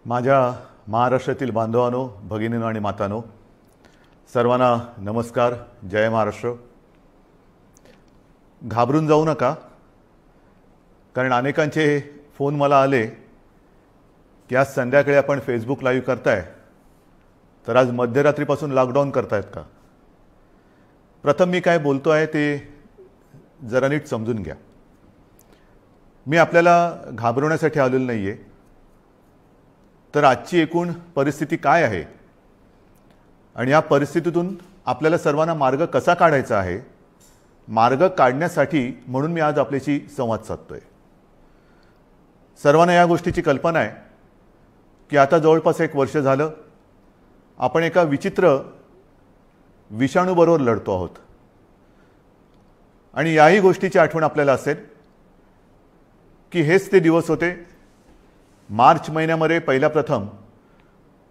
माझ्या महाराष्ट्रातील बांधवांनो, भगिनींनो आणि मातांनो, सर्वांना नमस्कार. जय महाराष्ट्र. घाबरून जाऊ नका, कारण अनेकांचे फोन मला आले की आज संध्याकाळी आपण फेसबुक लाईव्ह करताय, तर आज मध्यरात्रीपासून लॉकडाऊन करतायत का. प्रथम मी काय बोलतो आहे ते जरा नीट समजून घ्या. मी आपल्याला घाबरवण्यासाठी आलेलो नाही आहे, तर आजची एकूण परिस्थिती काय आहे आणि या परिस्थितीतून आपल्याला सर्वांना मार्ग कसा काढायचा आहे, मार्ग काढण्यासाठी म्हणून मी आज आपल्याशी संवाद साधतोय. सर्वांना या गोष्टीची कल्पना आहे की आता जवळपास 1 वर्ष झालं आपण एका विचित्र विषाणूबरोबर लढतो आहोत. आणि याही गोष्टीची आठवण आपल्याला असेल की हेच ते दिवस होते मार्च महिन्यामध्ये पहिला प्रथम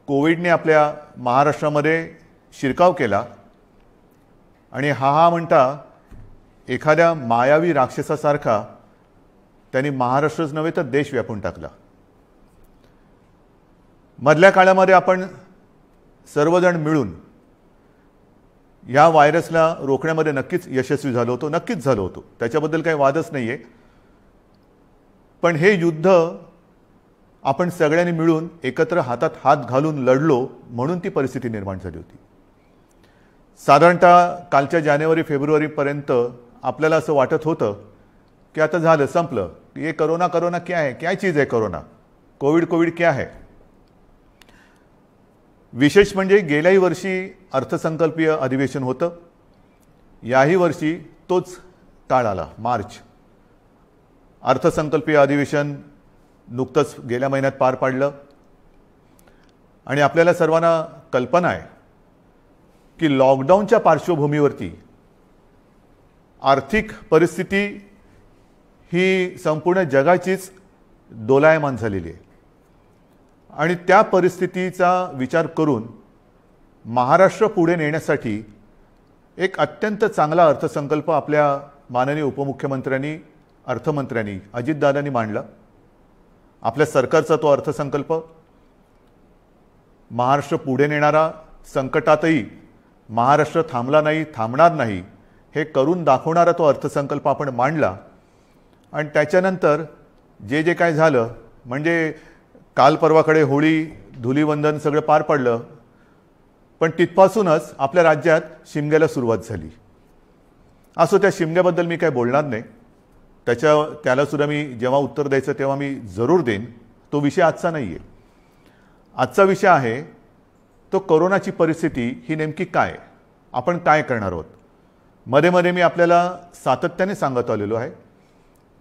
कोविडने आपल्या महाराष्ट्रामध्ये शिरकाव केला आणि हा म्हणता एखाद्या मायावी राक्षसासारखा त्यांनी महाराष्ट्रच नव्हे तर देश व्यापून टाकला. मधल्या काळामध्ये आपण सर्वजण मिळून या व्हायरसला रोखण्यामध्ये नक्कीच यशस्वी झालो होतो, नक्कीच झालो होतो, त्याच्याबद्दल काही वादच नाही आहे. पण हे युद्ध आपण सगळ्यांनी मिळून एकत्र हातात हात घालून लढलो म्हणून ती परिस्थिती निर्माण झाली होती. साधारणतः कालच्या जानेवारी-फेब्रुवारीपर्यंत आपल्याला असं वाटत होतं की आता झालं, संपलं. ये कोरोना कोरोना क्या है, क्या चीज़ है कोरोना, कोविड क्या है. विशेष म्हणजे गेल्याही वर्षी अर्थसंकल्पीय अधिवेशन होतं, याही वर्षी तोच काळ आला, मार्च. अर्थसंकल्पीय अधिवेशन नुकतंच गेल्या महिन्यात पार पाडलं आणि आपल्याला सर्वांना कल्पना आहे की लॉकडाऊनच्या पार्श्वभूमीवरती आर्थिक परिस्थिती ही संपूर्ण जगाचीच दोलायमान झालेली आहे. आणि त्या परिस्थितीचा विचार करून महाराष्ट्र पुढे नेण्यासाठी एक अत्यंत चांगला अर्थसंकल्प आपल्या माननीय उपमुख्यमंत्र्यांनी, अर्थमंत्र्यांनी, अजितदादांनी मांडला. आपल्या सरकारचा तो अर्थसंकल्प महाराष्ट्र पुढे नेणारा, संकटातही महाराष्ट्र थांबला नाही, थांबणार नाही हे करून दाखवणारा तो अर्थसंकल्प आपण मांडला. आणि त्याच्यानंतर जे काय झालं म्हणजे काल परवाकडे होळी, धुलीवंदन सगळं पार पडलं, पण तिथपासूनच आपल्या राज्यात शिमग्याला सुरुवात झाली. असो, त्या शिमग्याबद्दल मी काय बोलणार नाही, त्यालासुद्धा मी जेव्हा उत्तर द्यायचं तेव्हा मी जरूर देईन. तो विषय आजचा नाही आहे. आजचा विषय आहे तो कोरोनाची परिस्थिती ही नेमकी काय, आपण काय करणार आहोत. मध्ये मध्ये मी आपल्याला सातत्याने सांगत आलेलो आहे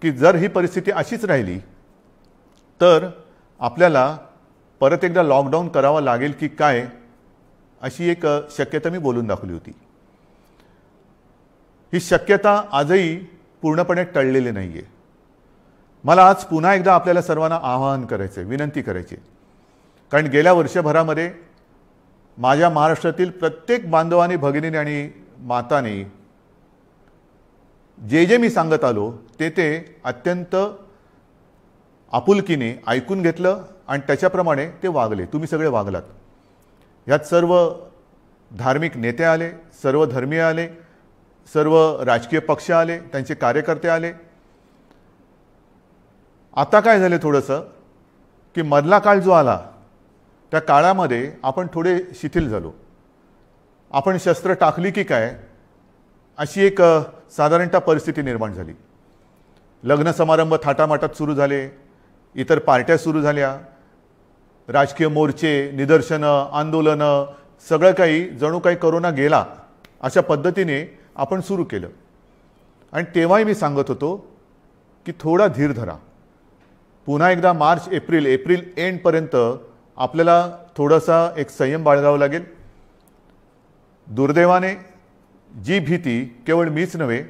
की जर ही परिस्थिती अशीच राहिली तर आपल्याला परत एकदा लॉकडाऊन करावा लागेल की काय, अशी एक शक्यता मी बोलून दाखवली होती. ही शक्यता आजही पूर्णपणे टळलेली नाही आहे. मला आज पुन्हा एकदा आपल्याला सर्वांना आवाहन करायचं आहे, विनंती करायची, कारण गेल्या वर्षभरामध्ये माझ्या महाराष्ट्रातील प्रत्येक बांधवांनी, भगिनींनी आणि मातांनी जे मी सांगत आलो ते अत्यंत आपुलकीने ऐकून घेतलं आणि त्याच्याप्रमाणे ते वागले. तुम्ही सगळे वागलात. यात सर्व धार्मिक नेते आले, सर्व धर्मीय आले, सर्व राजकीय पक्ष आले, त्यांचे कार्यकर्ते आले. आता काय झाले थोडंसं की मधला काळ जो आला त्या काळामध्ये आपण थोडे शिथिल झालो. आपण शस्त्र टाकली की काय अशी एक साधारणतः परिस्थिती निर्माण झाली. लग्न समारंभ थाटामाटात सुरू झाले, इतर पार्ट्या सुरू झाल्या, राजकीय मोर्चे, निदर्शनं, आंदोलनं, सगळं काही जणू काही कोरोना गेला अशा पद्धतीने आपण सुरू केलं. आणि तेव्हाही मी सांगत होतो की थोडा धीर धरा. पुन्हा एकदा मार्च एप्रिल एंडपर्यंत आपल्याला थोडासा एक संयम बाळगावा लागेल. दुर्दैवाने जी भीती केवळ मीच नव्हे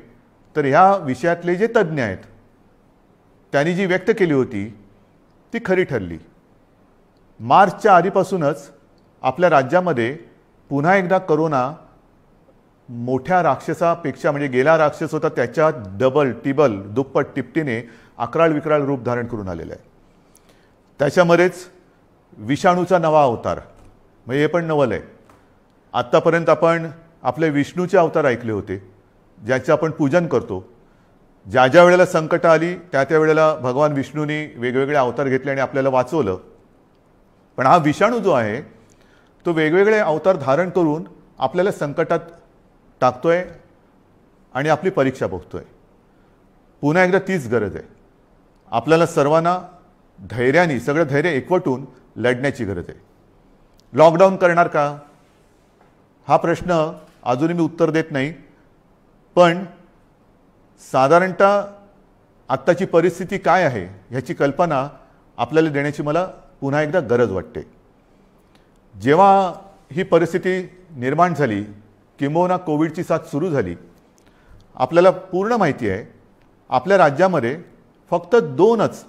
तर ह्या विषयातले जे तज्ज्ञ आहेत त्यांनी जी व्यक्त केली होती ती खरी ठरली. मार्चच्या आधीपासूनच आपल्या राज्यामध्ये पुन्हा एकदा कोरोना मोठ्या राक्षसापेक्षा, म्हणजे गेला राक्षस होता त्याच्या डबल, टिबल, दुप्पट, तिपटीने अकराळ विकराळ रूप धारण करून आलेलं आहे. त्याच्यामध्येच विषाणूचा नवा अवतार, म्हणजे हे पण नवल आहे. आत्तापर्यंत आपण आपले विष्णूचे अवतार ऐकले होते, ज्याचे आपण पूजन करतो. ज्या ज्या वेळेला संकट आली त्या वेळेला भगवान विष्णूंनी वेगवेगळे अवतार घेतले आणि आपल्याला वाचवलं. पण हा विषाणू जो आहे तो वेगवेगळे अवतार धारण करून आपल्याला संकटात टाकतोय आणि आपली परीक्षा बघतोय. पुन्हा एकदा तीच गरज आहे. आपल्याला सर्वांना धैर्याने, सगळं धैर्य एकवटून लढण्याची गरज आहे. लॉकडाऊन करणार का हा प्रश्न अजूनही मी उत्तर देत नाही. पण साधारणतः आत्ताची परिस्थिती काय आहे ह्याची कल्पना आपल्याला देण्याची मला पुन्हा एकदा गरज वाटते. जेव्हा ही परिस्थिती निर्माण झाली, किंबहुना कोविडची साथ सुरू झाली, आपल्याला पूर्ण माहिती आहे आपल्या राज्यामध्ये फक्त 2च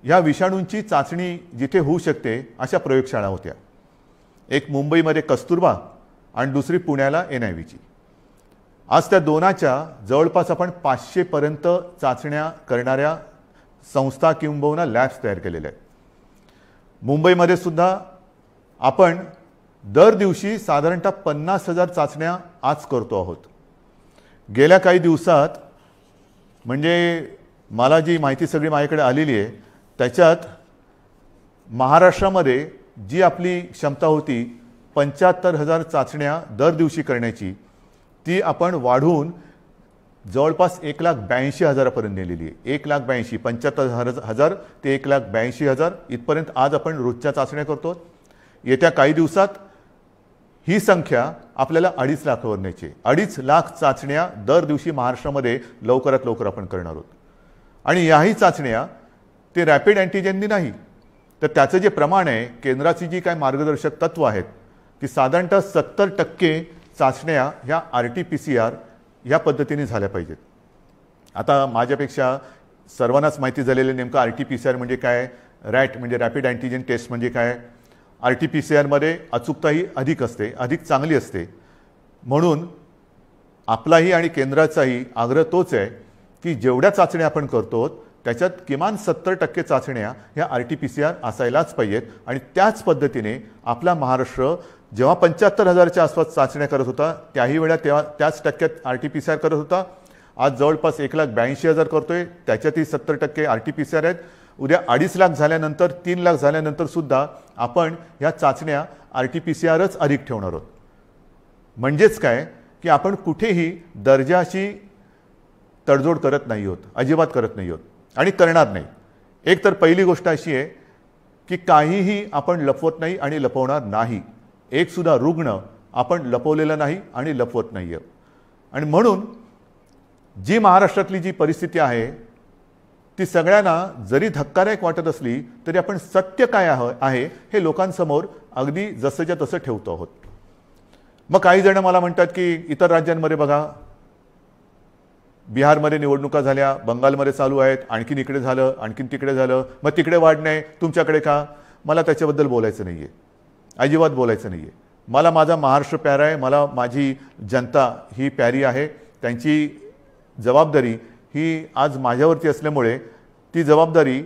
ह्या विषाणूंची चाचणी जिथे होऊ शकते अशा प्रयोगशाळा होत्या. एक मुंबईमध्ये कस्तुरबा आणि दुसरी पुण्याला NIVची. आज त्या दोनाच्या जवळपास आपण 500 पर्यंत चाचण्या करणाऱ्या संस्था किंबहुना लॅब्स तयार केलेल्या आहेत. मुंबईमध्ये सुद्धा आपण दर दिवशी साधारणतः 50,000 चाचण्या आज करतो आहोत. गेल्या काही दिवसात म्हणजे मला जी माहिती सगळी माझ्याकडे आलेली आहे त्याच्यात महाराष्ट्रामध्ये जी आपली क्षमता होती 75,000 चाचण्या दर दिवशी करण्याची, ती आपण वाढवून जवळपास 1,82,000 पर्यंत नेलेली आहे. 1,82,000, 75,000 ते 1,82,000 इथपर्यंत आज आपण रोजच्या चाचण्या करतो. येत्या काही दिवसात ही संख्या आपल्याला 2.5 लाखावर न्यायची. 2.5 लाख चाचण्या दर दिवशी महाराष्ट्रामध्ये लवकरात लवकर आपण करणार आहोत. आणि याही चाचण्या ते रॅपिड अँटीजेननी नाही, तर त्याचं जे प्रमाण आहे, केंद्राची जी काय मार्गदर्शक तत्व आहेत ती साधारणतः 70% चाचण्या ह्या RT-PCR ह्या पद्धतीने झाल्या पाहिजेत. आता माझ्यापेक्षा सर्वांनाच माहिती झालेलं नेमकं RT-PCR म्हणजे काय, रॅट म्हणजे रॅपिड अँटीजेन टेस्ट म्हणजे काय. RT-PCR अचूकताही अधिक असते, अधिक चांगली असते. म्हणून आपलाही आणि केंद्राचाही आग्रह तोच आहे की जेवढ्या चाचण्या आपण करतो त्याच्यात किमान 70% चाचण्या ह्या RT-PCR असायलाच पाहिजेत. आणि त्याच पद्धतीने आपला महाराष्ट्र जेव्हा 75,000च्या आसपास चाचण्या करत होता त्याही वेळा त्याच टक्क्यात RT-PCR करत होता. आज जवळपास 1,82,000 करतोय, त्याच्यातही 70% RT-PCR आहेत. उद्या 2.5 लाख झाल्यानंतर, 3 लाख झाल्यानंतर सुद्धा आपण ह्या चाचण्या RT-PCRच अधिक ठेवणार आहोत. म्हणजेच काय की आपण कुठेही दर्जाची तडजोड करत नाही आहोत, अजिबात करत नाही आहोत आणि करणार नाही. एक तर पहिली गोष्ट अशी आहे की काहीही आपण लपवत नाही आणि लपवणार नाही. एक सुद्धा रुग्ण आपण लपवलेला नाही आणि लपवत नाही आहे. आणि म्हणून जी महाराष्ट्रातली जी परिस्थिती आहे ती सगळ्यांना जरी धक्कादायक वाटत असली तरी आपण सत्य काय आहे हे लोकांसमोर अगदी जसंच्या तसं ठेवतो आहोत. मग काही जण मला म्हणतात की इतर राज्यांमध्ये बघा, बिहारमध्ये निवडणुका झाल्या, बंगालमध्ये चालू आहेत, आणखीन इकडे झालं, आणखीन तिकडे झालं, मग तिकडे वाढ नाही, तुमच्याकडे का. मला त्याच्याबद्दल बोलायचं नाही आहे, अजिबात बोलायचं नाही आहे. मला माझा महाराष्ट्र प्यारा आहे, मला माझी जनता ही प्यारी आहे. त्यांची जबाबदारी ही आज माझ्यावरती असल्यामुळे ती जबाबदारी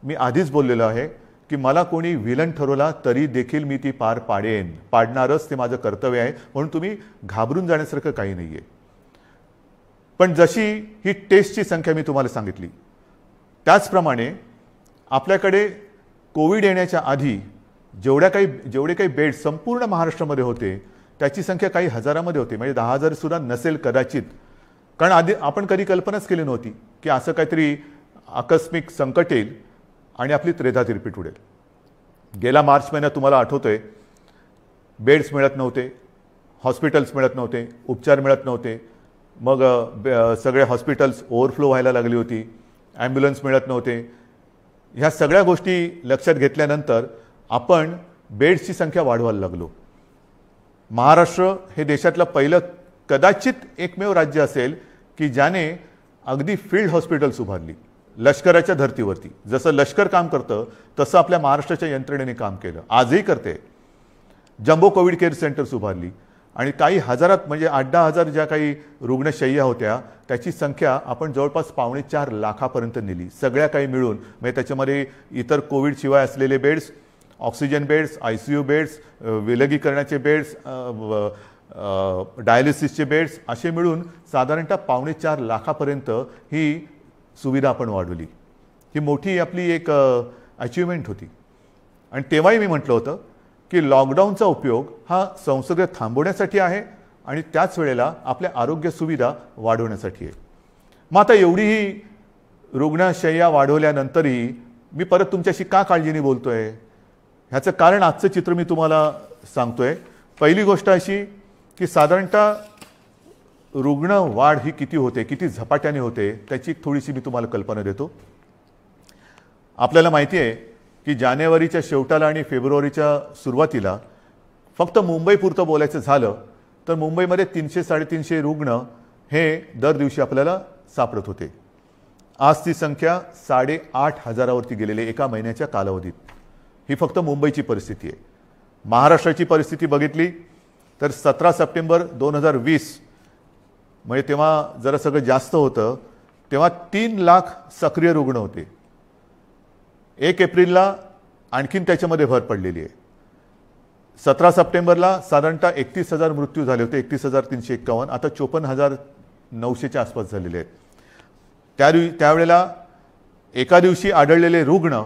मी आधीच बोललेलो आहे की मला कोणी विलन ठरवला तरी देखील मी ती पार पाडेन, पाडणारच, ते माझं कर्तव्य आहे. म्हणून तुम्ही घाबरून जाण्यासारखं काही नाही आहे. पण जशी ही टेस्टची संख्या मी तुम्हाला सांगितली त्याचप्रमाणे आपल्याकडे कोविड येण्याच्या आधी जेवढे काही बेड संपूर्ण महाराष्ट्रामध्ये होते त्याची संख्या काही हजारामध्ये होती, म्हणजे 10,000 सुद्धा नसेल कदाचित. कारण आधी आपण कधी कल्पनाच केली नव्हती की असं काहीतरी आकस्मिक संकट येईल आणि आपली त्रेधा तिरपीट उडेल. गेला मार्च महिन्यात तुम्हाला आठवतंय बेड्स मिळत नव्हते, हॉस्पिटल्स मिळत नव्हते, उपचार मिळत नव्हते. मग सगळे हॉस्पिटल्स ओव्हरफ्लो व्हायला लागली होती, ॲम्ब्युलन्स मिळत नव्हते. ह्या सगळ्या गोष्टी लक्षात घेतल्यानंतर आपण बेड्सची संख्या वाढवायला लागलो. महाराष्ट्र हे देशातलं पहिलं कदाचित एकमेव राज्य असेल की ज्याने अगदी फील्ड हॉस्पिटल्स उभारली लष्कराच्या धर्तीवरती. जसं लष्कर काम करतं तसं आपल्या महाराष्ट्राच्या यंत्रणेने काम केलं, आजही करते. जम्बो कोविड केअर सेंटर्स उभारली आणि काही हजारात म्हणजे 8-10 हजार ज्या काही रुग्णशय्या होत्या त्याची संख्या आपण जवळपास 3.25 लाखापर्यंत नेली, सगळ्या काही मिळून. म्हणजे त्याच्यामध्ये इतर कोविडशिवाय असलेले beds, oxygen beds, ICU beds, विलगीकरणाचे बेड्स, डायलिसिसचे बेड्स असे मिळून साधारणतः 4.25 लाखापर्यंत ही सुविधा आपण वाढवली. ही मोठी आपली एक अचिव्हमेंट होती. आणि तेव्हाही मी म्हटलं होतं की लॉकडाऊनचा उपयोग हा संसर्ग थांबवण्यासाठी आहे आणि त्याच वेळेला आपल्या आरोग्य सुविधा वाढवण्यासाठी आहे. मग आता एवढीही रुग्णशय्या वाढवल्यानंतरही मी परत तुमच्याशी का काळजीने बोलतोय, ह्याचं कारण आजचं चित्र मी तुम्हाला सांगतोय. पहिली गोष्ट अशी की साधारणतः रुग्ण वाढ ही किती होते, किती झपाट्याने होते, त्याची थोडीशी मी तुम्हाला कल्पना देतो. आपल्याला माहिती आहे की जानेवारीच्या शेवटाला आणि फेब्रुवारीच्या सुरुवातीला फक्त मुंबईपुरतं बोलायचं झालं तर मुंबईमध्ये 300-350 रुग्ण हे दर दिवशी आपल्याला सापडत होते. आज ती संख्या 8,500वरती गेलेली एका महिन्याच्या कालावधीत. ही फक्त मुंबईची परिस्थिती आहे. महाराष्ट्राची परिस्थिती बघितली तर 17 सप्टेंबर 2020 म्हणजे तेव्हा जरा सगळं जास्त होतं, तेव्हा 3 लाख सक्रिय रुग्ण होते. 1 एप्रिलला आणखीन त्याच्यामध्ये भर पडलेली आहे. 17 सप्टेंबरला साधारणतः 31,000 मृत्यू झाले होते, 31,351. आता 54,900च्या आसपास झालेले आहेत. त्यावेळेला एका दिवशी आढळलेले रुग्ण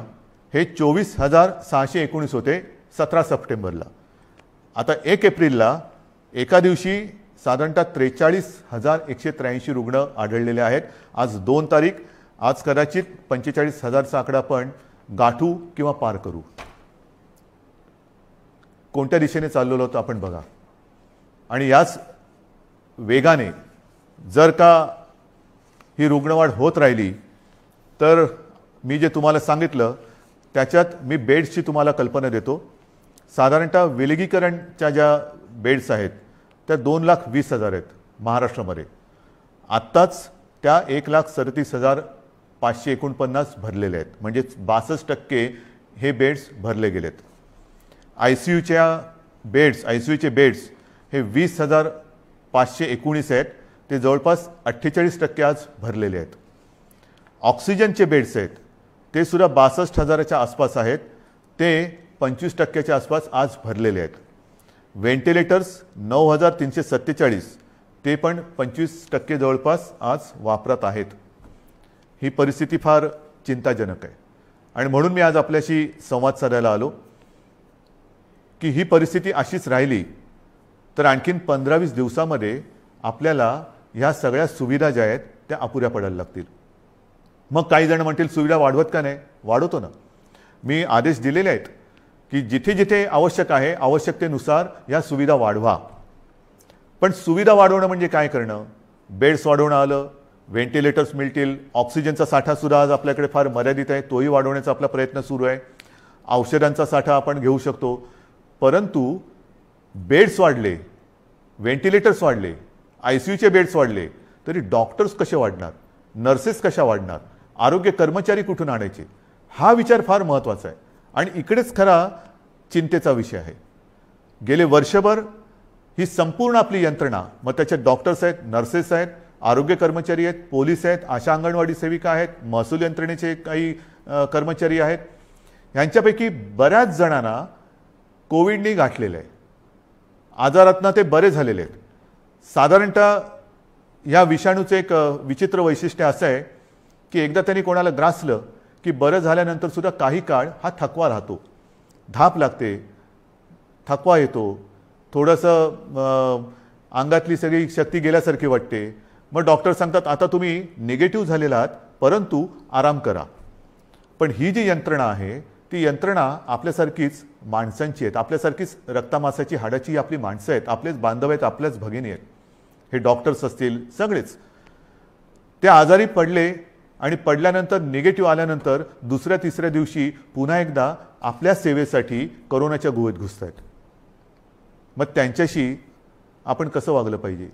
हे 24,619 होते 17 सप्टेंबरला. आता 1 एप्रिलला एका दिवशी साधारणतः 43,183 रुग्ण आढळलेले आहेत. आज 2 तारीख, आज कदाचित 45,000चा आकडा आपण गाठू किंवा पार करू. कोणत्या दिशेने चाललेलो होतो आपण बघा. आणि याच वेगाने जर का ही रुग्णवाढ होत राहिली तर मी जे तुम्हाला सांगितलं त्याच्यात मी बेड्सची तुम्हाला कल्पना देतो. साधारणतः विलगीकरणच्या ज्या बेड्स आहेत त्या 2,20,000 आहेत महाराष्ट्रामध्ये. आत्ताच त्या 1,37,549 भरलेले आहेत, म्हणजे 62% हे बेड्स भरले गेलेत. ICUचे बेड्स हे 20,519 आहेत, ते जवळपास 48% आज भरलेले आहेत. ऑक्सिजनचे बेड्स आहेत ते सुद्धा 62,000च्या आसपास आहेत, ते 25%च्या आसपास आज भरलेले आहेत. व्हेंटिलेटर्स 9,347, ते पण 25% जवळपास आज वापरात आहेत. ही परिस्थिती फार चिंताजनक आहे आणि म्हणून मी आज आपल्याशी संवाद साधायला आलो की ही परिस्थिती अशीच राहिली तर आणखीन 15-20 दिवसामध्ये आपल्याला ह्या सगळ्या सुविधा ज्या आहेत त्या अपुऱ्या पडायला लागतील. मग काही जण म्हणतील सुविधा वाढवत का नाही? वाढवतो ना. मी आदेश दिलेले आहेत की जिथे जिथे आवश्यक आहे आवश्यकतेनुसार या सुविधा वाढवा. पण सुविधा वाढवणं म्हणजे काय करणं? बेड्स वाढवणं आलं, व्हेंटिलेटर्स मिळतील, ऑक्सिजनचा साठा सुद्धा आज आपल्याकडे फार मर्यादित आहे, तोही वाढवण्याचा आपला प्रयत्न सुरू आहे. औषधांचा साठा आपण घेऊ शकतो, परंतु बेड्स वाढले, व्हेंटिलेटर्स वाढले, ICUचे बेड्स वाढले तरी डॉक्टर्स कसे वाढणार, नर्सेस कशा वाढणार, आरोग्य कर्मचारी कुठून आणायचे? हा विचार फार महत्त्वाचा आहे आणि इकडेच खरा चिंतेचा विषय आहे. गेले वर्षभर ही संपूर्ण आपली यंत्रणा, मग त्याच्यात डॉक्टर्स आहेत, नर्सेस आहेत, आरोग्य कर्मचारी आहेत, पोलीस आहेत, आशा अंगणवाडी सेविका आहेत, महसूल यंत्रणेचे काही कर्मचारी आहेत, यांच्यापैकी बऱ्याच जणांना कोविडने गाठलेलं आहे. आजारातनं ते बरे झालेले आहेत. साधारणतः या विषाणूचं एक विचित्र वैशिष्ट्य असं आहे की एकदा त्यांनी कोणाला ग्रासलं की बरं झाल्यानंतर सुद्धा काही काळ हा थकवा राहतो, धाप लागते, थकवा येतो, थोडंसं अंगातली सगळी शक्ती गेल्यासारखी वाटते. मग डॉक्टर सांगतात आता तुम्ही निगेटिव्ह झालेला आहात परंतु आराम करा. पण ही जी यंत्रणा आहे ती यंत्रणा आपल्यासारखीच माणसांची आहेत, आपल्यासारखीच रक्तामासाची हाडाची आपली माणसं आहेत, आपलेच बांधव आहेत, आपल्याच भगिनी आहेत. हे डॉक्टर्स असतील सगळेच ते आजारी पडले आणि पडल्यानंतर निगेटिव्ह आल्यानंतर दुसऱ्या तिसऱ्या दिवशी पुन्हा एकदा आपल्या सेवेसाठी कोरोनाच्या गुहेत घुसत आहेत. मग त्यांच्याशी आपण कसं वागलं पाहिजे?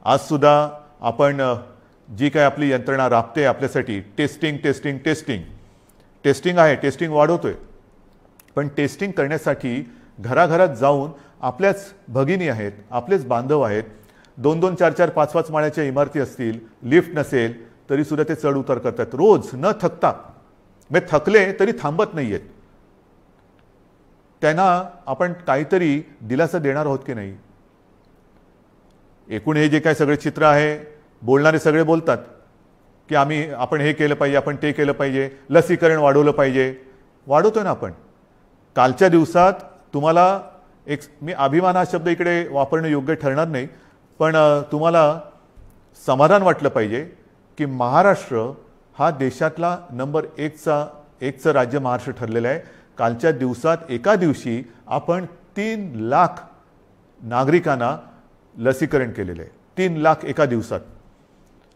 आज सुद्धा आपण जी काय आपली यंत्रणा राबते आपल्यासाठी, टेस्टिंग टेस्टिंग टेस्टिंग टेस्टिंग आहे, टेस्टिंग वाढवतोय, पण टेस्टिंग करण्यासाठी घराघरात जाऊन आपल्याच भगिनी आहेत, आपलेच बांधव आहेत, 2-2, 4-4, 5-5 माळ्याच्या इमारती असतील, लिफ्ट नसेल तरी सुद्धा ते चढ उतार करतात रोज न थकता. मग थकले तरी थांबत नाही आहेत. त्यांना आपण काहीतरी दिलासा देणार आहोत की नाही? एकूण हे जे काय सगळे चित्र आहे, बोलणारे सगळे बोलतात की आपण हे केलं पाहिजे, आपण ते केलं पाहिजे, लसीकरण वाढवलं पाहिजे. वाढवतोय ना आपण. कालच्या दिवसात तुम्हाला मी अभिमान हा शब्द इकडे वापरणं योग्य ठरणार नाही, पण तुम्हाला समाधान वाटलं पाहिजे की महाराष्ट्र हा देशातला नंबर एकचं राज्य महाराष्ट्र ठरलेलं आहे. कालच्या दिवसात एका दिवशी आपण 3 लाख नागरिकांना लसीकरण केलेलं आहे. 3 लाख एका दिवसात.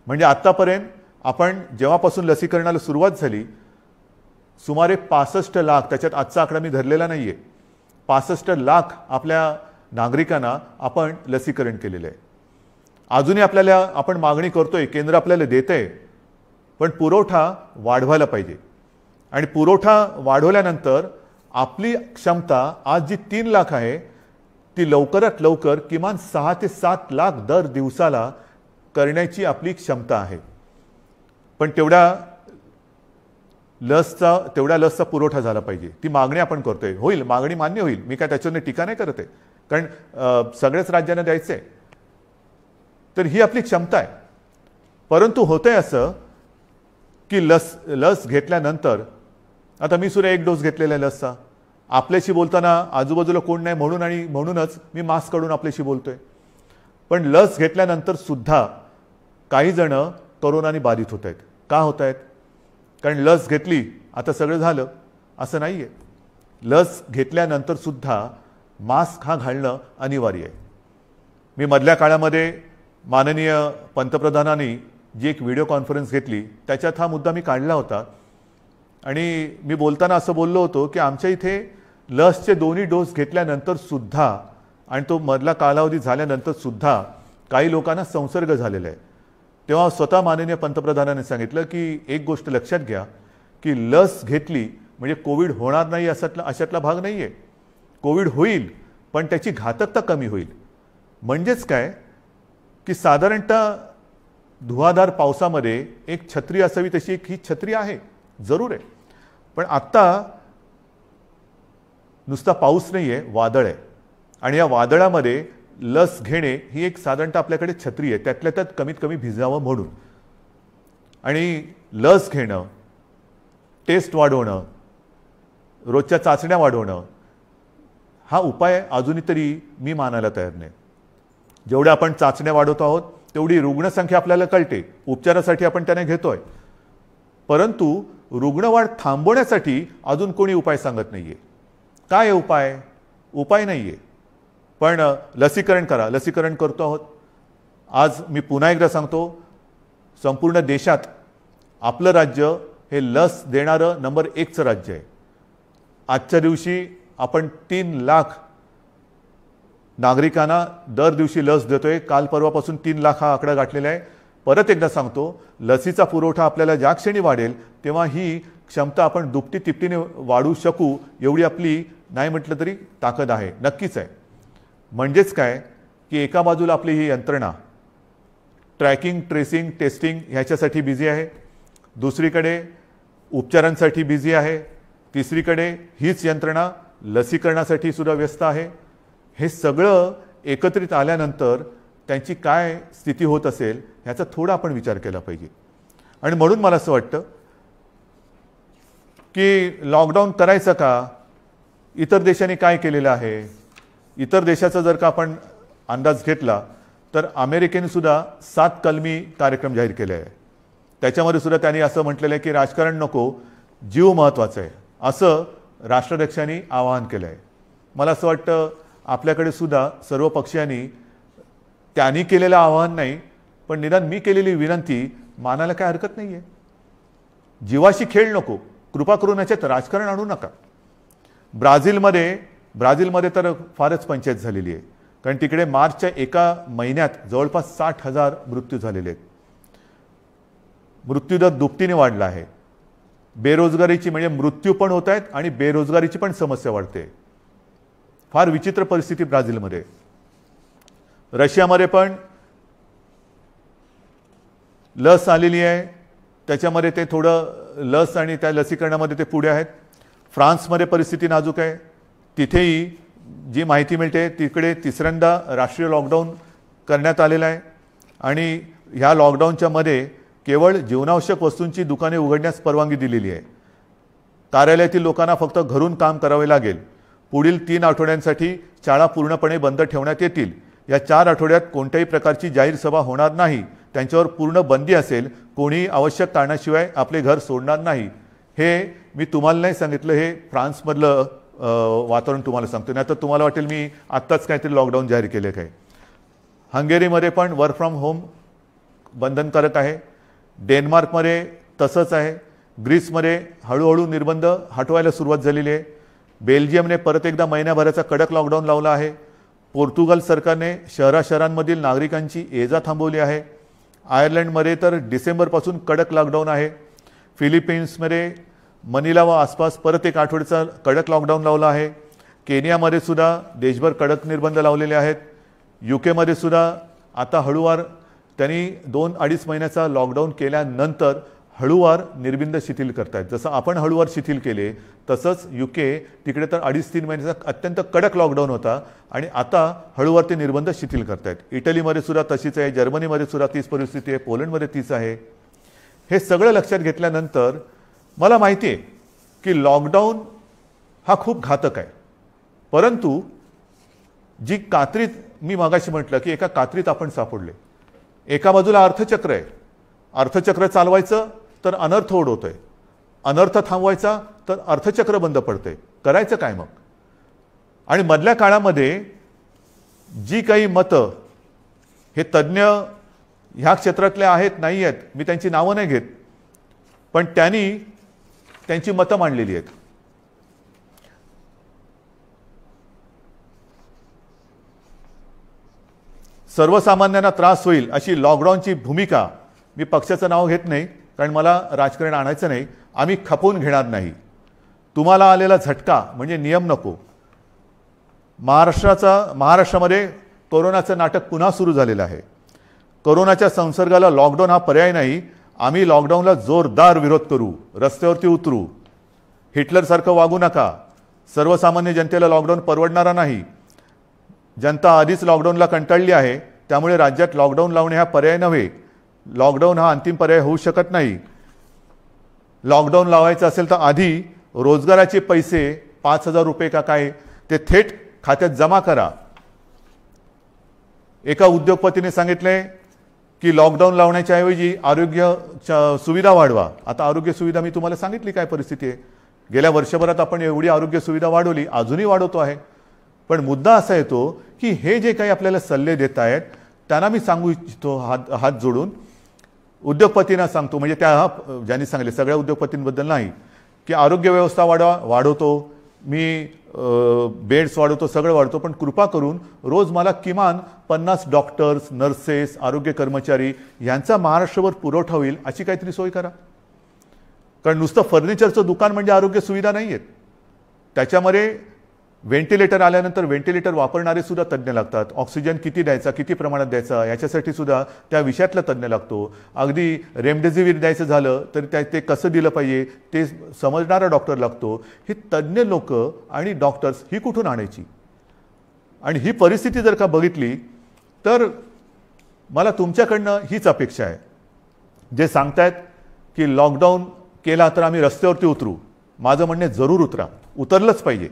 म्हणजे आत्तापर्यंत आपण जेव्हापासून लसीकरणाला सुरुवात झाली सुमारे 65 लाख, त्याच्यात आजचा आकडा मी धरलेला नाही आहे, 65 लाख आपल्या नागरिकांना आपण लसीकरण केलेलं आहे. अजूनही आपण मागणी करतोय, केंद्र आपल्याला देत आहे, पण पुरवठा वाढवायला पाहिजे. आणि पुरवठा वाढवल्यानंतर आपली क्षमता आज जी 3 लाख आहे ती लवकरात लवकर किमान 6 ते 7 लाख दर दिवसाला करण्याची आपली क्षमता आहे. पण तेवढ्या लसचा पुरवठा झाला पाहिजे. ती मागणी आपण करतोय. होईल, मागणी मान्य होईल, मी काय त्याच्यावर टीका नाही करत आहे, कारण सगळ्याच राज्यांना द्यायचं आहे. तर ही आपली क्षमता आहे. परंतु होतंय असं की लस घेतल्यानंतर, आता मी सुद्धा 1 डोस घेतलेला आहे लसचा. आपल्याशी बोलताना आजूबाजूला कोण नाही म्हणूनच मी मास्क काढून आपल्याशी बोलतोय. पण लस घेतल्यानंतर सुद्धा काही जण कोरोनाने बाधित होत आहेत. का होत आहेत? कारण लस घेतली आता सगळं झालं असं नाही आहे. लस घेतल्यानंतर सुद्धा मास्क हा घालणं अनिवार्य आहे. मी मधल्या काळामध्ये माननीय पंतप्रधानांनी जी एक व्हिडिओ कॉन्फरन्स घेतली त्याच्यात हा मुद्दा मी काढला होता. आणि मी बोलताना असं बोललो होतो की आमच्या इथे लसचे 2 डोस घेतल्यानंतर सुद्धा आणि तो मधला कालावधी झाल्यानंतर सुद्धा काही लोकांना संसर्ग झालेला आहे. तेव्हा स्वतः माननीय पंतप्रधानांनी सांगितलं की एक गोष्ट लक्षात घ्या की लस घेतली म्हणजे कोविड होणार नाही अशातला भाग नाही आहे. कोविड होईल, पण त्याची घातकता कमी होईल. म्हणजेच काय की साधारणतः धुवाधार पावसामध्ये एक छत्री असावी तशी ही छत्री आहे, जरूर आहे. पण आत्ता नुसता पाऊस नाही आहे, वादळ आहे. आणि या वादळामध्ये लस घेणे ही एक साधारणतः आपल्याकडे छत्री आहे, त्यातल्या त्यात कमीत कमी भिजावं म्हणून. आणि लस घेणं, टेस्ट वाढवणं, रोजच्या चाचण्या वाढवणं हा उपाय अजूनही तरी मी मानायला तयार नाही. जेवढ्या आपण चाचण्या वाढवतो आहोत तेवढी रुग्णसंख्या आपल्याला कळते, उपचारासाठी आपण त्यांना घेतोय. परंतु रुग्णवाढ थांबवण्यासाठी अजून कोणी उपाय सांगत नाहीये. काय उपाय? उपाय नाहीये. पण लसीकरण करा. लसीकरण करतो आहोत. आज मी पुन्हा एकदा सांगतो, संपूर्ण देशात आपलं राज्य हे लस देणारं नंबर 1चं राज्य आहे. आजच्या दिवशी आपण 3 लाख नागरिकांना दर दिवशी लस देतोय. काल परवापासून 3 लाख हा आकडा गाठलेला आहे. परत एकदा सांगतो, लसीचा पुरवठा आपल्याला ज्या क्षणी वाढेल तेव्हा ही क्षमता आपण दुपटी तिपटीने वाढवू शकू एवढी आपली नाही म्हटलं तरी ताकद आहे, नक्कीच आहे. म्हणजेच काय की एका बाजूला आपली ही यंत्रणा ट्रॅकिंग, ट्रेसिंग, टेस्टिंग ह्याच्यासाठी बिझी आहे, दुसरीकडे उपचारांसाठी बिझी आहे, तिसरीकडे हीच यंत्रणा लसीकरणासाठी सुद्धा व्यस्त आहे. हे सगळं एकत्रित आल्यानंतर त्यांची काय स्थिती होत असेल ह्याचा थोडा आपण विचार केला पाहिजे. आणि म्हणून मला असं वाटतं की लॉकडाऊन करायचं का? इतर देशांनी काय केलेलं आहे? इतर देशाचा जर का आपण अंदाज घेतला तर अमेरिकेने सुद्धा 7 कलमी कार्यक्रम जाहीर केले आहे. त्याच्यामध्ये सुद्धा त्यांनी असं म्हटलेलं आहे की राजकारण नको, जीव महत्त्वाचा आहे, असं राष्ट्राध्यक्षांनी आवाहन केलं आहे. मला असं वाटतं आपल्याकडे सुद्धा सर्व पक्षीयांनी त्यांनी केलेलं आवाहन नाही, पण निदान मी केलेली विनंती मानायला काय हरकत नाही आहे. जीवाशी खेळ नको, कृपा करून याच्यात राजकारण आणू नका. ब्राझीलमध्ये तर फारच पंचायत झालेली आहे, कारण तिकडे मार्चच्या एका महिन्यात जवळपास 60,000 मृत्यू झालेले आहेत. मृत्यूदर दुपटीने वाढला आहे. बेरोजगारीची म्हणजे मृत्यू पण होत आहेत आणि बेरोजगारीची पण समस्या वाढते. फार विचित्र परिस्थिती ब्राझीलमध्ये. रशियामध्ये पण लस आलेली आहे, त्याच्यामध्ये ते थोडं लस आणि त्या लसीकरणामध्ये ते पुढे आहेत. फ्रान्समध्ये परिस्थिती नाजूक आहे, तिथेही जी माहिती मिळते तिकडे तिसऱ्यांदा राष्ट्रीय लॉकडाऊन करण्यात आलेला आहे आणि ह्या लॉकडाऊनच्या मध्ये केवळ जीवनावश्यक वस्तूंची दुकाने उघडण्यास परवानगी दिलेली आहे. कार्यालयातील लोकांना फक्त घरून काम करावे लागेल. पुढील 3 आठवड्यांसाठी शाळा पूर्णपणे बंद ठेवण्यात येतील. या 4 आठवड्यात कोणत्याही प्रकारची जाहीर सभा होणार नाही. त्यांच्यावर पूर्ण बंदी असेल. कोणीही आवश्यक कारणाशिवाय आपले घर सोडणार नाही. हे मी तुम्हाला नाही सांगितलं, हे फ्रान्समधलं वातावरण तुम्हाला सांगतो. नाही तर तुम्हाला वाटेल मी आत्ताच काहीतरी लॉकडाऊन जाहीर केले काय. हंगेरीमध्ये पण वर्क फ्रॉम होम बंधनकारक आहे. डेन्मार्कमध्ये तसंच आहे. ग्रीसमध्ये हळूहळू निर्बंध हटवायला सुरुवात झालेली आहे. बेल्जियमने परत एकदा महिन्याभराचा कडक लॉकडाऊन लावला आहे. पोर्तुगाल सरकारने शहरांमधील नागरिकांची ये जा थांबवली आहे. आयर्लंडमध्ये तर डिसेंबरपासून कडक लॉकडाऊन आहे. फिलिपिन्समध्ये मनिला व आसपास परत एक आठवड्याचा कडक लॉकडाऊन लावला आहे. केनियामध्ये सुद्धा देशभर कडक निर्बंध लावलेले आहेत. UK सुद्धा आता हळूवार त्यांनी 2-2.5 महिन्याचा लॉकडाऊन केल्यानंतर हळूवार निर्बंध शिथिल करतायत. जसं आपण हळूवार शिथिल केले तसंच UK तिकडे तर 2.5-3 महिन्याचा अत्यंत कडक लॉकडाऊन होता आणि आता हळूवार ते निर्बंध शिथिल करतायत. इटलीमध्ये सुद्धा तशीच आहे. जर्मनीमध्ये सुद्धा तीच परिस्थिती आहे. पोलंडमध्ये तीच आहे. हे सगळं लक्षात घेतल्यानंतर मला माहिती आहे की लॉकडाऊन हा खूप घातक आहे. परंतु जी कात्रीत मी मागाशी म्हटलं की एका कात्रीत आपण सापडले. एका बाजूला अर्थचक्र आहे. अर्थचक्र चालवायचं तर अनर्थ ओढवतोय. अनर्थ थांबवायचा तर अर्थचक्र बंद पडतंय. करायचं काय मग. आणि मधल्या काळामध्ये जी काही मतं हे तज्ज्ञ ह्या क्षेत्रातले आहेत नाही आहेत, मी त्यांची नावं नाही घेत, पण त्यांनी त्यांची मतं मांडलेली आहेत. सर्वसामान्यांना त्रास होईल अशी लॉकडाऊनची भूमिका, मी पक्षाचं नाव घेत नाही कारण मला राजकारण आणायचं नाही, आम्ही खपवून घेणार नाही. तुम्हाला आलेला झटका म्हणजे नियम नको. महाराष्ट्रामध्ये कोरोनाचं नाटक पुन्हा सुरू झालेलं आहे. कोरोनाच्या संसर्गाला लॉकडाऊन हा पर्याय नाही. आम्ही लॉकडाऊनला जोरदार विरोध करू, रस्त्यावरती उतरू. हिटलरसारखं वागू नका. सर्वसामान्य जनतेला लॉकडाऊन परवडणारा नाही. जनता आधीच लॉकडाऊनला कंटाळली आहे. त्यामुळे राज्यात लॉकडाऊन लावणे हा पर्याय नव्हे. लॉकडाऊन हा अंतिम पर्याय होऊ शकत नाही. लॉकडाऊन लावायचं असेल तर आधी रोजगाराचे पैसे 5,000 रुपये का काय ते थेट खात्यात जमा करा. एका उद्योगपतीने सांगितले की लॉकडाऊन लावण्याच्या ऐवजी आरोग्य सुविधा वाढवा. आता आरोग्य सुविधा मी तुम्हाला सांगितली काय परिस्थिती आहे. गेल्या वर्षभरात आपण एवढी आरोग्य सुविधा वाढवली, अजूनही वाढवतो आहे. पण मुद्दा असा येतो की हे जे काही आपल्याला सल्ले देत आहेत त्यांना मी सांगू इच्छितो हात जोडून, उद्योगपतींना सांगतो, म्हणजे त्या ज्यांनी सांगितले सगळ्या उद्योगपतींबद्दल नाही, की आरोग्य व्यवस्था वाढवतो मी, बेड्स वाढवतो, सगळं वाढवतो, पण कृपा करून रोज मला किमान 50 डॉक्टर्स, नर्सेस, आरोग्य कर्मचारी यांचा महाराष्ट्रभर पुरवठा होईल अशी काहीतरी सोय करा. कारण नुसतं फर्निचरचं दुकान म्हणजे आरोग्य सुविधा नाही आहेत. त्याच्यामध्ये व्हेंटिलेटर आल्यानंतर व्हेंटिलेटर वापरणारे सुद्धा तज्ज्ञ लागतात. ऑक्सिजन किती द्यायचा, किती प्रमाणात द्यायचा याच्यासाठी सुद्धा त्या विषयातला तज्ज्ञ लागतो. अगदी रेमडेसिवीर द्यायचं झालं तर ते कसं दिलं पाहिजे ते समजणारा डॉक्टर लागतो. ही तज्ज्ञ लोक आणि डॉक्टर्स ही कुठून आणायची. आणि ही परिस्थिती जर का बघितली तर मला तुमच्याकडनं हीच अपेक्षा आहे. जे सांगतायत की लॉकडाऊन केला तर आम्ही रस्त्यावरती उतरू, माझं म्हणणे जरूर उतरा, उतरलंच पाहिजे.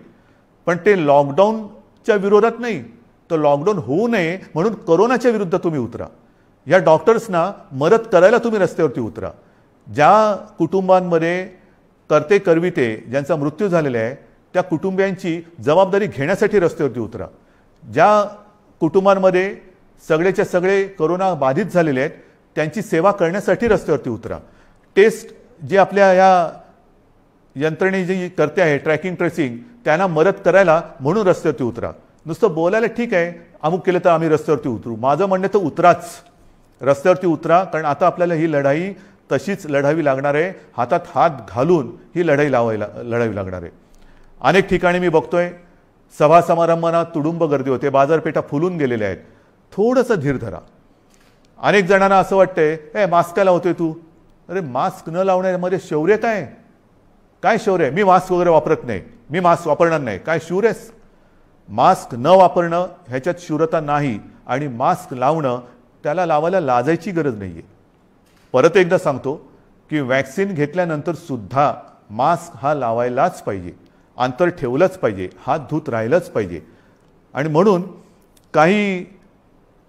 पण ते लॉकडाऊनच्या विरोधात नाही, तर लॉकडाऊन होऊ नये म्हणून कोरोनाच्या विरुद्ध तुम्ही उतरा. या डॉक्टर्सना मदत करायला तुम्ही रस्त्यावरती उतरा. ज्या कुटुंबांमध्ये करते करविते ज्यांचा मृत्यू झालेला आहे त्या कुटुंबियांची जबाबदारी घेण्यासाठी रस्त्यावरती उतरा. ज्या कुटुंबांमध्ये सगळेच्या सगळे कोरोना बाधित झालेले आहेत त्यांची सेवा करण्यासाठी रस्त्यावरती उतरा. टेस्ट जे आपल्या या यंत्रणे जी करते आहे ट्रॅकिंग ट्रेसिंग त्यांना मदत करायला म्हणून रस्त्यावरती उतरा. नुसतं बोलायला ठीक आहे अमुक केलं तर आम्ही रस्त्यावरती उतरू, माझं म्हणणं तर उतराच, रस्त्यावरती उतरा. कारण आता आपल्याला ही लढाई तशीच लढावी लागणार आहे. हातात हात घालून ही लढाई लढावी लागणार आहे. अनेक ठिकाणी मी बघतोय सभा समारंभांना तुडुंब गर्दी होते, बाजारपेठा फुलून गेलेल्या आहेत. थोडंसं धीर धरा. अनेक जणांना असं वाटतंय ए मास्क काय लावतोय तू. अरे मास्क न लावण्यामध्ये शौर्य काय शौर्य. मी मास्क वगैरे वापरत नाही, मी मास्क वापरणार नाही, काय शूर आहेस. मास्क न वापरणं ह्याच्यात शूरता नाही आणि मास्क लावणं त्याला लावायला लाजायची गरज नाही आहे. परत एकदा सांगतो की वॅक्सिन घेतल्यानंतर सुद्धा मास्क हा लावायलाच पाहिजे, अंतर ठेवलंच पाहिजे, हात धुत राहिलंच पाहिजे. आणि म्हणून काही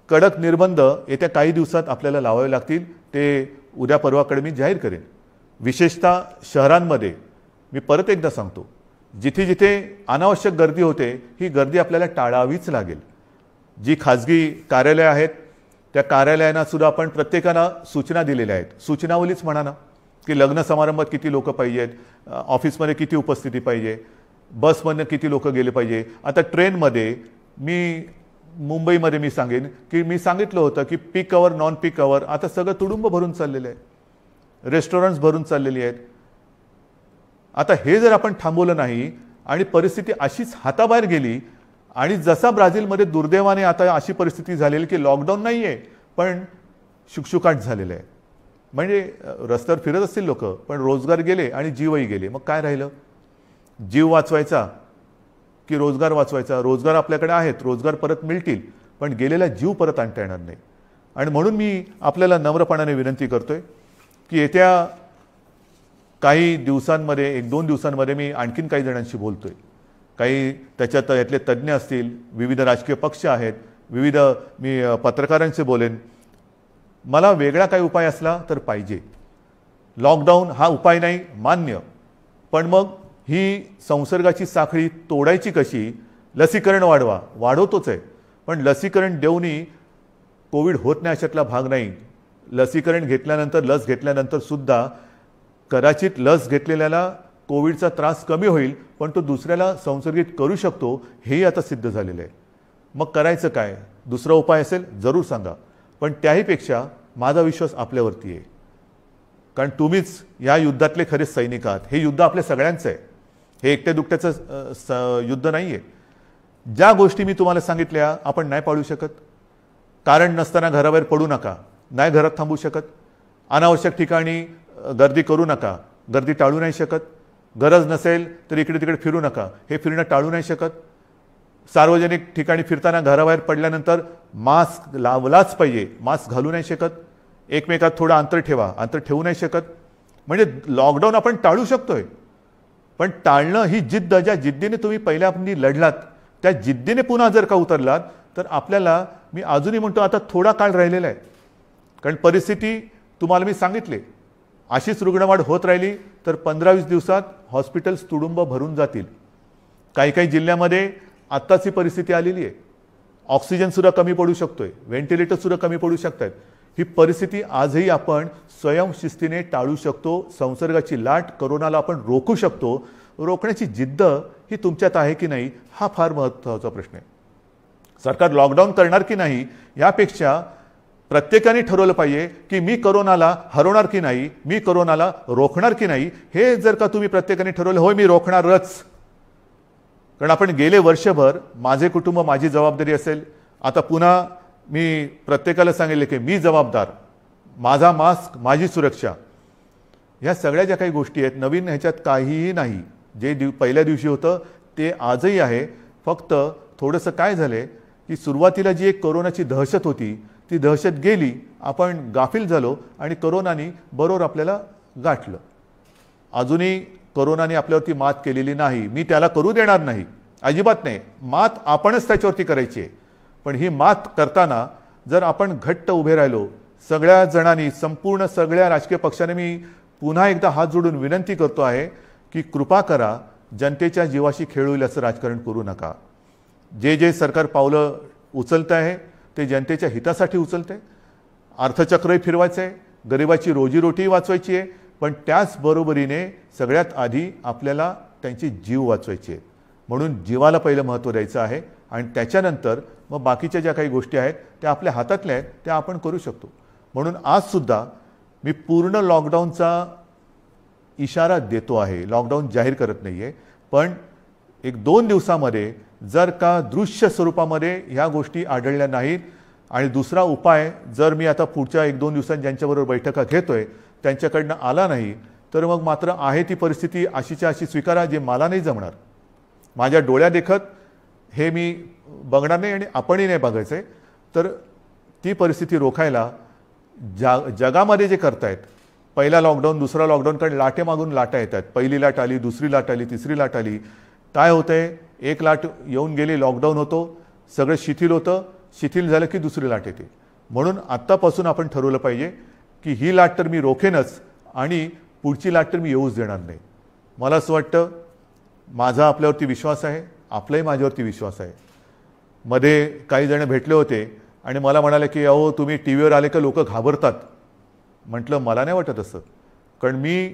कडक निर्बंध येत्या काही दिवसात आपल्याला लावावे लागतील. ते उद्या परवाकडे मी जाहीर करेन. विशेषतः शहरांमध्ये मी परत एकदा सांगतो, जिथे जिथे अनावश्यक गर्दी होते ही गर्दी आपल्याला टाळावीच लागेल. जी खाजगी कार्यालय आहेत त्या कार्यालयांना सुद्धा आपण प्रत्येकाला सूचना दिलेल्या आहेत. सूचनावलीच म्हणा ना, की लग्न समारंभात किती लोक पाहिजेत, ऑफिसमध्ये किती उपस्थिती पाहिजे, बसमधनं किती लोक गेले पाहिजे. आता ट्रेनमध्ये मी मुंबईमध्ये मी सांगेन की मी सांगितलं होतं की पीक अवर नॉन पीक अवर आता सगळं तुडुंब भरून चाललेलं आहे, रेस्टॉरंट्स भरून चाललेली आहेत. आता हे जर आपण थांबवलं नाही आणि परिस्थिती अशीच हाताबाहेर गेली आणि जसा ब्राझीलमध्ये दुर्दैवाने आता अशी परिस्थिती झालेली की लॉकडाऊन नाही आहे पण शुकशुकाट झालेलं आहे. म्हणजे रस्त्यावर फिरत असतील लोक पण रोजगार गेले आणि जीवही गेले. मग काय राहिलं? जीव वाचवायचा की रोजगार वाचवायचा? रोजगार आपल्याकडे आहेत, रोजगार परत मिळतील पण गेलेला जीव परत आणता येणार नाही. आणि म्हणून मी आपल्याला नम्रपणाने विनंती करतोय की येत्या काही दिवसांमध्ये, 1-2 दिवसांमध्ये मी आणखीन काही जणांशी बोलतोय. काही त्याच्यात यातले तज्ज्ञ असतील, विविध राजकीय पक्ष आहेत, विविध मी पत्रकारांशी बोलेन. मला वेगळा काही उपाय असला तर पाहिजे. लॉकडाऊन हा उपाय नाही मान्य, पण मग ही संसर्गाची साखळी तोडायची कशी? लसीकरण वाढवतोच आहे पण लसीकरण देऊनही कोविड होत नाही अशातला भाग नाही. लसीकरण घेतल्यानंतर, लस घेतल्यानंतर सुद्धा कदाचित लस घेतलेल्याला कोविडचा त्रास कमी होईल पण तो दुसऱ्याला संसर्गित करू शकतो, हेही आता सिद्ध झालेलं आहे. मग करायचं काय? दुसरा उपाय असेल जरूर सांगा, पण त्याहीपेक्षा माझा विश्वास आपल्यावरती आहे. कारण तुम्हीच या युद्धातले खरे सैनिक आहात. हे युद्ध आपल्या सगळ्यांचं आहे, हे एकट्या दुकट्याचं युद्ध नाही आहे. ज्या गोष्टी मी तुम्हाला सांगितल्या आपण नाही पाळू शकत. कारण नसताना घराबाहेर पडू नका, नाही घरात थांबू शकत. अनावश्यक ठिकाणी गर्दी करू नका, गर्दी टाळू नाही शकत. गरज नसेल तर इकडे तिकडे फिरू नका, हे फिरणं टाळू नाही शकत. सार्वजनिक ठिकाणी फिरताना घराबाहेर पडल्यानंतर मास्क लावलाच पाहिजे, मास्क घालू नाही शकत. एकमेकात थोडं अंतर ठेवा, अंतर ठेवू नाही शकत. म्हणजे लॉकडाऊन आपण टाळू शकतोय पण टाळणं ही जिद्द, ज्या जिद्दीने तुम्ही पहिल्यापासून लढलात त्या जिद्दीने पुन्हा जर का उतरलात तर आपल्याला, मी अजूनही म्हणतो आता थोडा काळ राहिलेला आहे. कारण परिस्थिती तुम्हाला मी सांगितले, अशीच रुग्णवाढ होत राहिली तर 15-20 दिवसात हॉस्पिटल्स तुडुंब भरून जातील. काही काही जिल्ह्यामध्ये आत्ताची परिस्थिती आलेली आहे. ऑक्सिजनसुद्धा कमी पडू शकतोय, व्हेंटिलेटरसुद्धा कमी पडू शकतात. ही परिस्थिती आजही आपण स्वयंशिस्तीने टाळू शकतो. संसर्गाची लाट, कोरोनाला आपण रोखू शकतो. रोखण्याची जिद्द ही तुमच्यात आहे की नाही हा फार महत्त्वाचा प्रश्न आहे. सरकार लॉकडाऊन करणार की नाही यापेक्षा प्रत्येकाने ठरवलं पाहिजे की मी कोरोनाला हरवणार की नाही, मी कोरोनाला रोखणार की नाही. हे जर का तुम्ही प्रत्येकाने ठरवलं, होय मी रोखणारच. कारण आपण गेले वर्षभर माझे कुटुंब माझी जबाबदारी असेल, आता पुन्हा मी प्रत्येकाला सांगितले की मी जबाबदार, माझा मास्क माझी सुरक्षा. ह्या सगळ्या ज्या काही गोष्टी आहेत नवीन, ह्याच्यात काहीही नाही. जे पहिल्या दिवशी होतं ते आजही आहे. फक्त थोडंसं काय झालंय की सुरुवातीला जी एक कोरोनाची दहशत होती ती दहशत गेली, आपण गाफील झालो आणि कोरोनाने बरोबर आपल्याला गाठलं. अजूनही कोरोनाने आपल्यावरती मात केलेली नाही, मी त्याला करू देणार नाही, अजिबात नाही. मात आपणच त्याच्यावरती करायची आहे. पण ही मात करताना जर आपण घट्ट उभे राहिलो सगळ्या जणांनी, संपूर्ण सगळ्या राजकीय पक्षाने, मी पुन्हा एकदा हात जोडून विनंती करतो आहे की कृपा करा, जनतेच्या जीवाशी खेळ होईल असं राजकारण करू नका. जे सरकार पावलं उचलतं आहे ते जनतेच्या हितासाठी उचलते. अर्थचक्रही फिरवायचं आहे, गरिबाची रोजीरोटी वाचवायची आहे, पण त्याचबरोबरीने सगळ्यात आधी आपल्याला त्यांची जीव वाचवायची आहे. म्हणून जीवाला पहिलं महत्त्व द्यायचं आहे आणि त्याच्यानंतर मग बाकीच्या ज्या काही गोष्टी आहेत त्या आपल्या हातातल्या आहेत त्या आपण करू शकतो. म्हणून आजसुद्धा मी पूर्ण लॉकडाऊनचा इशारा देतो आहे, लॉकडाऊन जाहीर करत नाही आहे. पण 1-2 दिवसामध्ये जर का दृश्य स्वरूपामध्ये ह्या गोष्टी आढळल्या नाहीत आणि दुसरा उपाय जर मी आता पुढच्या 1-2 दिवसांत ज्यांच्याबरोबर बैठका घेतोय त्यांच्याकडनं आला नाही तर मग मात्र आहे ती परिस्थिती अशीच्या अशी स्वीकारा, जे मला नाही जमणार. माझ्या डोळ्या देखत हे मी बघणार नाही आणि आपणही नाही बघायचं आहे. तर ती परिस्थिती रोखायला जगामध्ये जे करतायत, पहिला लॉकडाऊन दुसरा लॉकडाऊन, कारण लाटे मागून लाटा येतात. पहिली लाट आली, दुसरी लाट आली, तिसरी लाट आली. काय होतंय, एक लाट येऊन गेली, लॉकडाऊन होतो, सगळं शिथिल होतं, शिथिल झालं की दुसरी लाट येते. म्हणून आत्तापासून आपण ठरवलं पाहिजे की ही लाट तर मी रोखेनच आणि पुढची लाट तर मी येऊच देणार नाही. मला असं वाटतं, माझा आपल्यावरती विश्वास आहे, आपलाही माझ्यावरती विश्वास आहे. मध्ये काही जण भेटले होते आणि मला म्हणाले की अहो तुम्ही टी व्हीवर आले का लोक घाबरतात. म्हटलं मला नाही वाटत असं, कारण मी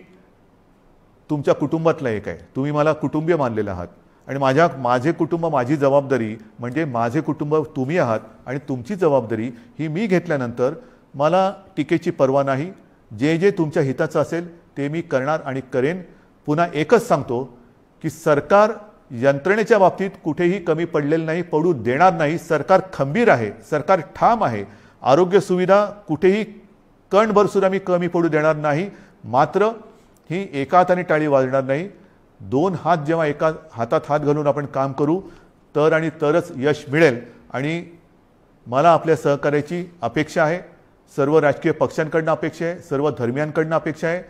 तुमच्या कुटुंबातला एक आहे, तुम्ही मला कुटुंबीय मानलेले आहात आणि माझे कुटुंब, माझी जबाबदारी म्हणजे माझे कुटुंब तुम्ही आहात आणि तुमची जबाबदारी ही मी घेतल्यानंतर मला टीकेची पर्वा नाही. जे जे तुमच्या हिताचं असेल ते मी करणार आणि करेन. पुन्हा एकच सांगतो की सरकार यंत्रणेच्या बाबतीत कुठेही कमी पडलेलं नाही, पडू देणार नाही. सरकार खंबीर आहे, सरकार ठाम आहे. आरोग्य सुविधा कुठेही कणभर सुद्धा मी कमी पडू देणार नाही. मात्र ही एका हाताने टाळी वाजणार नाही. दोन हात जेव्हा एका हातात हात घालून आपण काम करू तर आणि तरच यश मिळेल. आणि मला आपल्या सहकार्याची अपेक्षा आहे, सर्व राजकीय पक्षांकडनं अपेक्षा आहे, सर्व धर्मियांकडनं अपेक्षा आहे.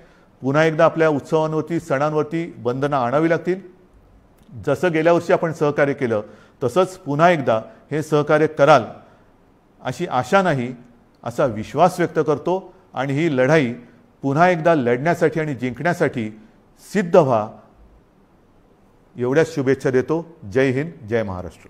पुन्हा एकदा आपल्या उत्सवांवरती, सणांवरती बंधनं आणावी लागतील. जसं गेल्या वर्षी आपण सहकार्य केलं तसंच पुन्हा एकदा हे सहकार्य कराल अशी आशा नाही, असा विश्वास व्यक्त करतो. आणि ही लढाई पुन्हा एकदा लढण्यासाठी आणि जिंकण्यासाठी सिद्ध व्हा, एवढ्याच शुभेच्छा देतो. जय हिंद, जय महाराष्ट्र.